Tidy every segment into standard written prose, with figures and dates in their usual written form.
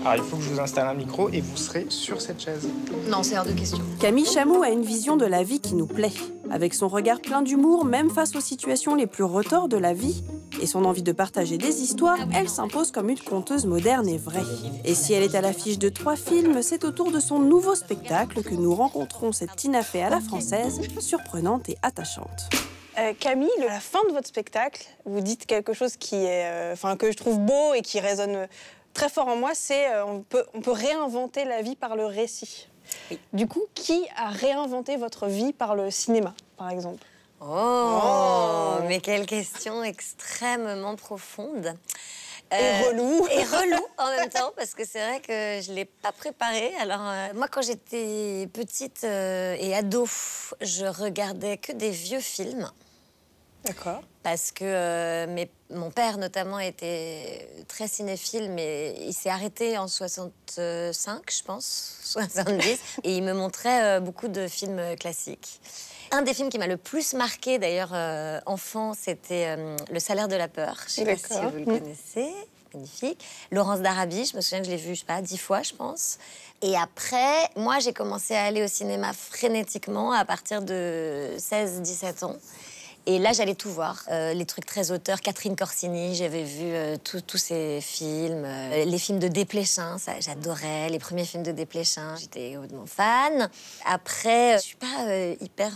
Alors, il faut que je vous installe un micro et vous serez sur cette chaise. Non, c'est hors de question. Camille Chamou a une vision de la vie qui nous plaît. Avec son regard plein d'humour, même face aux situations les plus retors de la vie, et son envie de partager des histoires, elle s'impose comme une conteuse moderne et vraie. Et si elle est à l'affiche de 3 films, c'est au tour de son nouveau spectacle que nous rencontrons cette Tina Fey à la française, surprenante et attachante. Camille, à la fin de votre spectacle, vous dites quelque chose qui est, que je trouve beau et qui résonne très fort en moi, c'est on peut réinventer la vie par le récit. Oui. Du coup, qui a réinventé votre vie par le cinéma, par exemple? Mais quelle question extrêmement profonde. Et relou. Et relou en même temps, parce que c'est vrai que je ne l'ai pas préparé. Alors, moi, quand j'étais petite et ado, je regardais que des vieux films. D'accord. Parce que mon père, notamment, était très cinéphile, mais il s'est arrêté en 65, je pense, 70. Et il me montrait beaucoup de films classiques. Un des films qui m'a le plus marqué, d'ailleurs, enfant, c'était Le Salaire de la peur. Je ne sais pas si vous le connaissez. Magnifique. Laurence d'Arabie, je me souviens que je l'ai vu, je sais pas, 10 fois, je pense. Et après, moi, j'ai commencé à aller au cinéma frénétiquement à partir de 16-17 ans. Et là, j'allais tout voir. Les trucs très auteurs. Catherine Corsini, j'avais vu tous ces films. Les films de Desplechin, j'adorais. Les premiers films de Desplechin, j'étais hautement fan. Après, je suis pas hyper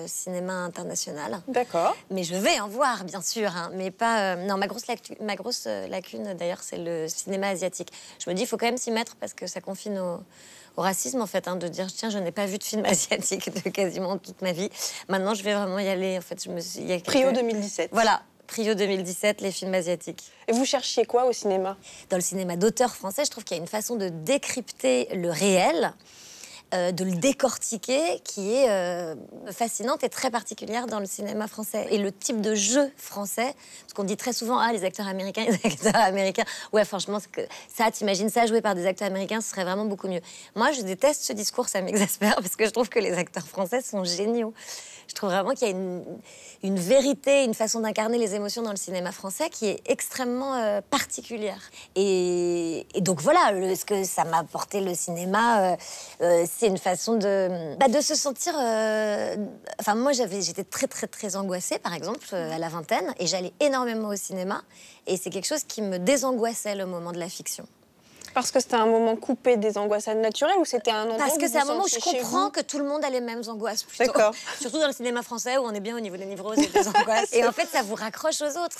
cinéma international. D'accord. Mais je vais en voir, bien sûr. Hein, mais pas... non, ma grosse lacune, d'ailleurs, c'est le cinéma asiatique. Je me dis, il faut quand même s'y mettre parce que ça confine au racisme, en fait, hein, de dire, tiens, je n'ai pas vu de film asiatique de quasiment toute ma vie. Maintenant, je vais vraiment y aller. En fait, je me suis... Prio 2017. Voilà, Prio 2017, les films asiatiques. Et vous cherchiez quoi au cinéma? Dans le cinéma d'auteur français, je trouve qu'il y a une façon de décrypter le réel, de le décortiquer, qui est fascinante et très particulière dans le cinéma français. Et le type de jeu français, parce qu'on dit très souvent, ah, les acteurs américains, ouais, franchement, ça, t'imagines ça joué par des acteurs américains, ce serait vraiment beaucoup mieux. Moi, je déteste ce discours, ça m'exaspère, parce que je trouve que les acteurs français sont géniaux. Je trouve vraiment qu'il y a une vérité, une façon d'incarner les émotions dans le cinéma français qui est extrêmement particulière. Et donc voilà, ce que ça m'a apporté le cinéma, c'est une façon de se sentir... Enfin, moi, j'étais très, très, très angoissée, par exemple, à la vingtaine, et j'allais énormément au cinéma, et c'est quelque chose qui me désangoissait le moment de la fiction. Parce que c'était un moment coupé des angoisses naturelles ou c'était un endroit Parce que c'est un moment où je comprends que tout le monde a les mêmes angoisses, plutôt. D'accord. Surtout dans le cinéma français où on est bien au niveau des névroses et des angoisses. Et en fait, ça vous raccroche aux autres.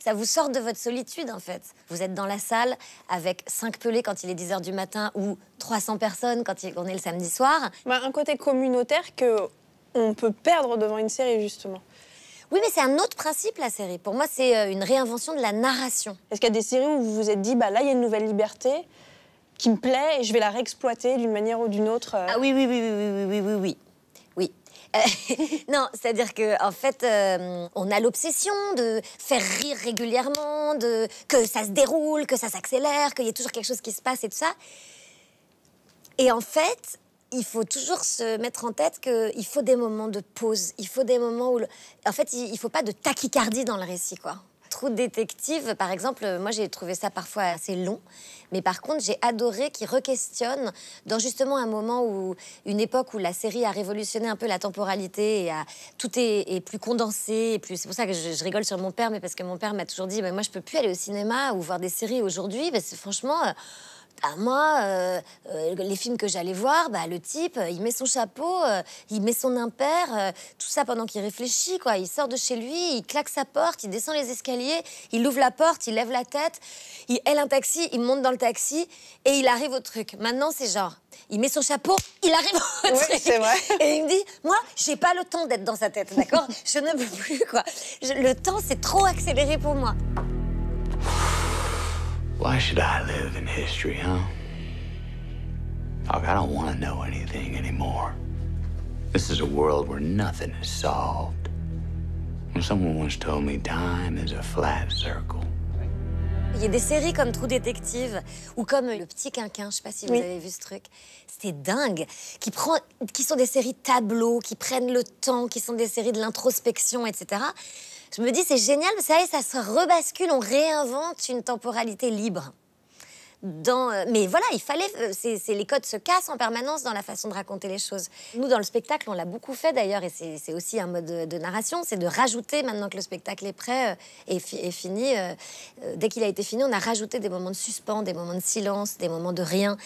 Ça vous sort de votre solitude, en fait. Vous êtes dans la salle avec 5 pelés quand il est 10 h du matin ou 300 personnes quand on est le samedi soir. Un côté communautaire qu'on peut perdre devant une série, justement. Oui, mais c'est un autre principe, la série. Pour moi, c'est une réinvention de la narration. Est-ce qu'il y a des séries où vous vous êtes dit, là, il y a une nouvelle liberté qui me plaît et je vais la réexploiter d'une manière ou d'une autre Ah oui. Oui. Non, c'est-à-dire qu'en fait, on a l'obsession de faire rire régulièrement, que ça se déroule, que ça s'accélère, qu'il y ait toujours quelque chose qui se passe et tout ça. Et en fait... il faut toujours se mettre en tête qu'il faut des moments de pause. Il faut des moments où... En fait, il ne faut pas de tachycardie dans le récit, quoi. Trou détective, par exemple, moi, j'ai trouvé ça parfois assez long. Mais par contre, j'ai adoré qu'il re-questionne dans justement un moment où... une époque où la série a révolutionné un peu la temporalité et tout est plus condensé. Et plus... C'est pour ça que je rigole sur mon père, mais parce que mon père m'a toujours dit moi, je ne peux plus aller au cinéma ou voir des séries aujourd'hui. Parce que franchement... moi, les films que j'allais voir, le type, il met son chapeau, il met son impair, tout ça pendant qu'il réfléchit, quoi. Il sort de chez lui, il claque sa porte, il descend les escaliers, il ouvre la porte, il lève la tête, il haile un taxi, il monte dans le taxi et il arrive au truc. Maintenant, c'est genre, il met son chapeau, il arrive au truc. Oui, c'est vrai. Et il me dit, moi, j'ai pas le temps d'être dans sa tête, d'accord? Je ne peux plus, quoi. Le temps, c'est trop accéléré pour moi. Why should I live in history, huh? Look, I don't want to know anything anymore. This is a world where nothing is solved. Someone once told me time is a flat circle. Il y a des séries comme Trou Détective ou comme Le Petit Quinquin, je sais pas si vous avez vu ce truc. C'était dingue. Qui sont des séries tableaux, qui prennent le temps, qui sont des séries de l'introspection, etc. Je me dis, c'est génial, ça se rebascule, on réinvente une temporalité libre. Mais voilà, il fallait... les codes se cassent en permanence dans la façon de raconter les choses. Nous, dans le spectacle, on l'a beaucoup fait d'ailleurs, et c'est aussi un mode de narration, c'est de rajouter, maintenant que le spectacle est prêt et fini, dès qu'il a été fini, on a rajouté des moments de suspens, des moments de silence, des moments de rien.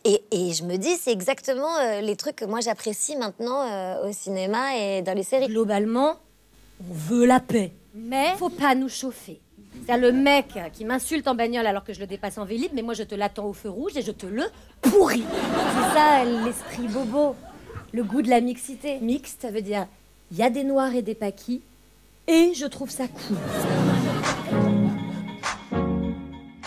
Et je me dis, c'est exactement les trucs que moi j'apprécie maintenant au cinéma et dans les séries. Globalement, on veut la paix, mais faut pas nous chauffer. C'est le mec qui m'insulte en bagnole alors que je le dépasse en Vélib, mais moi je te l'attends au feu rouge et je te le pourris. C'est ça l'esprit bobo, le goût de la mixité. Mixte, ça veut dire il y a des noirs et des paquis, et je trouve ça cool.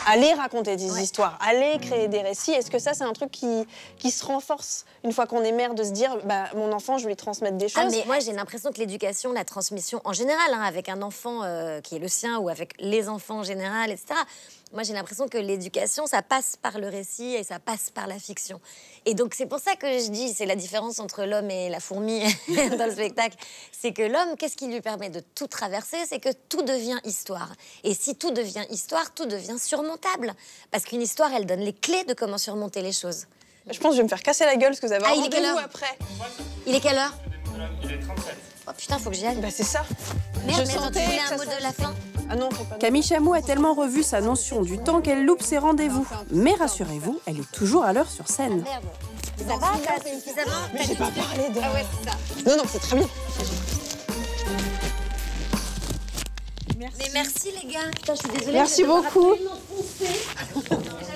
Aller raconter des histoires, aller créer des récits, est-ce que ça, c'est un truc qui se renforce une fois qu'on est mère, de se dire, bah, mon enfant, je vais lui transmettre des choses? Mais moi, j'ai l'impression que l'éducation, la transmission en général, avec un enfant qui est le sien ou avec les enfants en général, etc., moi, j'ai l'impression que l'éducation, ça passe par le récit et ça passe par la fiction. Et donc, c'est pour ça que je dis, c'est la différence entre l'homme et la fourmi dans le spectacle. C'est que l'homme, qu'est-ce qui lui permet de tout traverser? C'est que tout devient histoire. Et si tout devient histoire, tout devient surmontable. Parce qu'une histoire, elle donne les clés de comment surmonter les choses. Je pense que je vais me faire casser la gueule parce que vous avez un il est quelle rendez-vous heure après. Il est quelle heure? Il est 37. Oh putain, faut que j'y aille. Bah, c'est ça. Merde, je mais attends, tu sentais voulais que un ça mot serait- de la fin? Ah non, faut pas. Camille Chamou a tellement revu sa notion du temps qu'elle loupe ses rendez-vous. Mais rassurez-vous, elle est toujours à l'heure sur scène. Merde. Ça va, t'as suffisamment? Mais j'ai pas parlé de... Ah ouais, c'est ça. Non, non, c'est très bien. Mais merci les gars. Putain, je suis désolée. Merci je vais devoir beaucoup. absolument foncer.